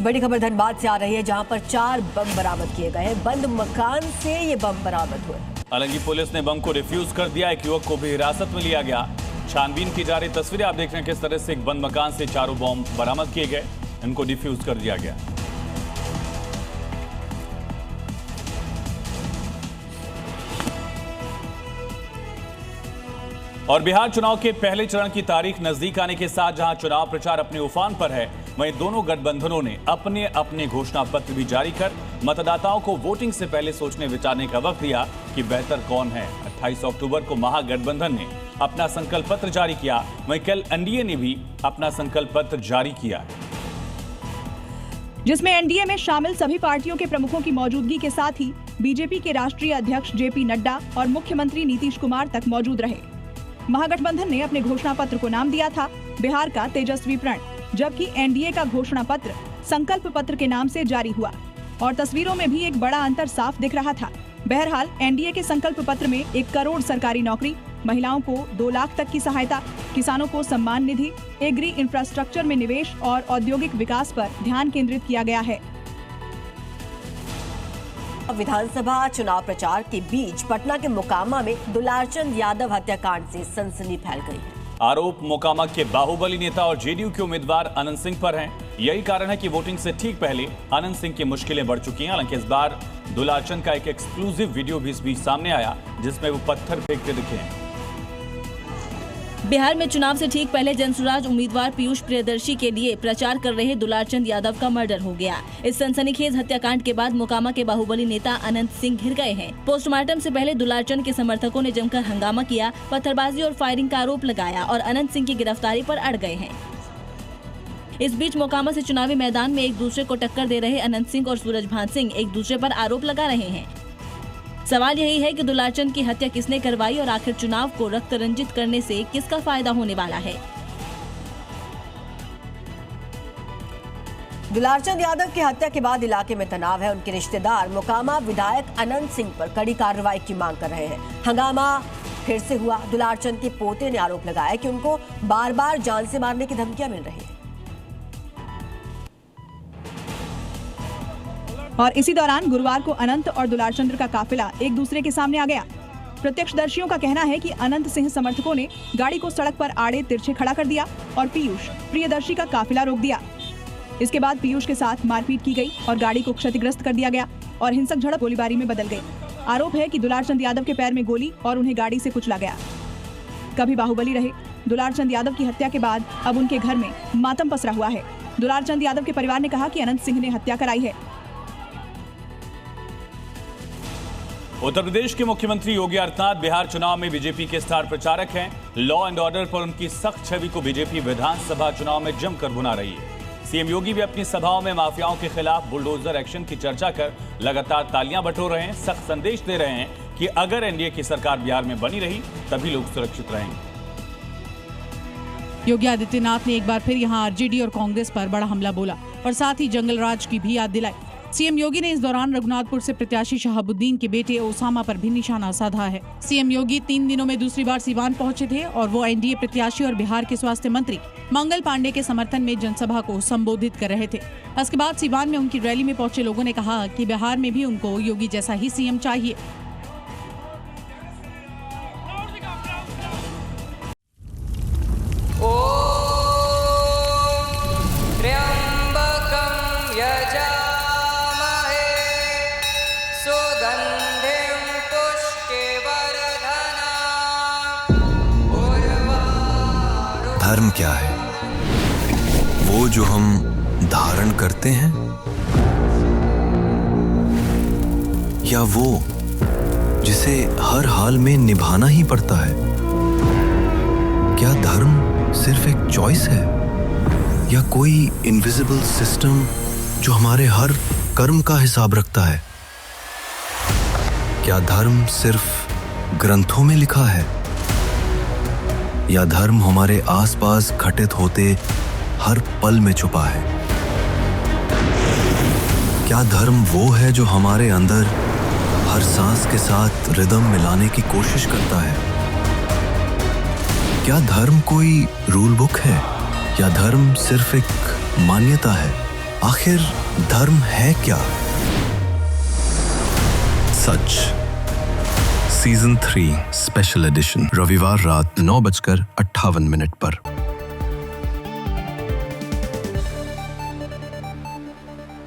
बड़ी खबर धनबाद से आ रही है, जहां पर 4 बम बरामद किए गए हैं। बंद मकान से ये बम बरामद हुए। हालांकि पुलिस ने बम को डिफ्यूज कर दिया। एक युवक को भी हिरासत में लिया गया। छानबीन की जा रही तस्वीरें आप देख रहे हैं किस तरह से एक बंद मकान से 4 बम बरामद किए गए, इनको डिफ्यूज कर दिया गया। और बिहार चुनाव के पहले चरण की तारीख नजदीक आने के साथ जहां चुनाव प्रचार अपने उफान पर है, वहीं दोनों गठबंधनों ने अपने अपने घोषणा पत्र भी जारी कर मतदाताओं को वोटिंग से पहले सोचने विचारने का वक्त दिया कि बेहतर कौन है। 28 अक्टूबर को महागठबंधन ने अपना संकल्प पत्र जारी किया, वहीं कल एनडीए ने भी अपना संकल्प पत्र जारी किया, जिसमें एनडीए में शामिल सभी पार्टियों के प्रमुखों की मौजूदगी के साथ ही बीजेपी के राष्ट्रीय अध्यक्ष जेपी नड्डा और मुख्यमंत्री नीतीश कुमार तक मौजूद रहे। महागठबंधन ने अपने घोषणा पत्र को नाम दिया था बिहार का तेजस्वी प्रण, जबकि एनडीए का घोषणा पत्र संकल्प पत्र के नाम से जारी हुआ और तस्वीरों में भी एक बड़ा अंतर साफ दिख रहा था। बहरहाल एनडीए के संकल्प पत्र में 1 करोड़ सरकारी नौकरी, महिलाओं को 2 लाख तक की सहायता, किसानों को सम्मान निधि, एग्री इंफ्रास्ट्रक्चर में निवेश और औद्योगिक विकास पर ध्यान केंद्रित किया गया है। विधानसभा चुनाव प्रचार के बीच पटना के मोकामा में दुलारचंद यादव हत्याकांड से सनसनी फैल गई है। आरोप मोकामा के बाहुबली नेता और जेडीयू के उम्मीदवार अनंत सिंह पर हैं। यही कारण है कि वोटिंग से ठीक पहले अनंत सिंह की मुश्किलें बढ़ चुकी हैं। हालांकि इस बार दुलारचंद का एक एक्सक्लूसिव वीडियो भी इस बीच सामने आया, जिसमें वो पत्थर फेंकते दिखे हैं। बिहार में चुनाव से ठीक पहले जनसुराज उम्मीदवार पीयूष प्रियदर्शी के लिए प्रचार कर रहे दुलारचंद यादव का मर्डर हो गया। इस सनसनीखेज हत्याकांड के बाद मोकामा के बाहुबली नेता अनंत सिंह घिर गए हैं। पोस्टमार्टम से पहले दुलारचंद के समर्थकों ने जमकर हंगामा किया, पत्थरबाजी और फायरिंग का आरोप लगाया और अनंत सिंह की गिरफ्तारी पर अड़ गए हैं। इस बीच मोकामा से चुनावी मैदान में एक दूसरे को टक्कर दे रहे अनंत सिंह और सूरजभान सिंह एक दूसरे पर आरोप लगा रहे हैं। सवाल यही है कि दुलारचंद की हत्या किसने करवाई और आखिर चुनाव को रक्त रंजित करने से किसका फायदा होने वाला है। दुलारचंद यादव की हत्या के बाद इलाके में तनाव है। उनके रिश्तेदार मोकामा विधायक अनंत सिंह पर कड़ी कार्रवाई की मांग कर रहे हैं। हंगामा फिर से हुआ। दुलारचंद के पोते ने आरोप लगाया कि उनको बार बार जान से मारने की धमकियां मिल रही है। और इसी दौरान गुरुवार को अनंत और दुलारचंद्र का काफिला एक दूसरे के सामने आ गया। प्रत्यक्षदर्शियों का कहना है कि अनंत सिंह समर्थकों ने गाड़ी को सड़क पर आड़े तिरछे खड़ा कर दिया और पीयूष प्रियदर्शी का काफिला रोक दिया। इसके बाद पीयूष के साथ मारपीट की गई और गाड़ी को क्षतिग्रस्त कर दिया गया और हिंसक झड़प गोलीबारी में बदल गई। आरोप है कि दुलारचंद यादव के पैर में गोली और उन्हें गाड़ी से कुचला गया। कभी बाहुबली रहे, दुलारचंद यादव की हत्या के बाद अब उनके घर में मातम पसरा हुआ है। दुलारचंद यादव के परिवार ने कहा कि अनंत सिंह ने हत्या कराई है। उत्तर प्रदेश के मुख्यमंत्री योगी आदित्यनाथ बिहार चुनाव में बीजेपी के स्टार प्रचारक हैं। लॉ एंड ऑर्डर पर उनकी सख्त छवि को बीजेपी विधानसभा चुनाव में जमकर भुना रही है। सीएम योगी भी अपनी सभाओं में माफियाओं के खिलाफ बुलडोजर एक्शन की चर्चा कर लगातार तालियां बटोर रहे हैं। सख्त संदेश दे रहे हैं कि अगर एनडीए की सरकार बिहार में बनी रही तभी लोग सुरक्षित रहेंगे। योगी आदित्यनाथ ने एक बार फिर यहां आरजेडी और कांग्रेस पर बड़ा हमला बोला और साथ ही जंगल राज की भी याद दिलाई। सीएम योगी ने इस दौरान रघुनाथपुर से प्रत्याशी शहाबुद्दीन के बेटे ओसामा पर भी निशाना साधा है। सीएम योगी 3 दिनों में दूसरी बार सीवान पहुंचे थे और वो एनडीए प्रत्याशी और बिहार के स्वास्थ्य मंत्री मंगल पांडे के समर्थन में जनसभा को संबोधित कर रहे थे। इसके बाद सीवान में उनकी रैली में पहुंचे लोगों ने कहा कि बिहार में भी उनको योगी जैसा ही सीएम चाहिए। धर्म क्या है? वो जो हम धारण करते हैं या वो जिसे हर हाल में निभाना ही पड़ता है? क्या धर्म सिर्फ एक चॉइस है या कोई इनविजिबल सिस्टम जो हमारे हर कर्म का हिसाब रखता है? क्या धर्म सिर्फ ग्रंथों में लिखा है या धर्म हमारे आसपास घटित होते हर पल में छुपा है? क्या धर्म वो है जो हमारे अंदर हर सांस के साथ रिदम मिलाने की कोशिश करता है? क्या धर्म कोई रूल बुक है या धर्म सिर्फ एक मान्यता है आखिर धर्म है क्या? सच सीजन 3 स्पेशल एडिशन रविवार रात 9:58 पर।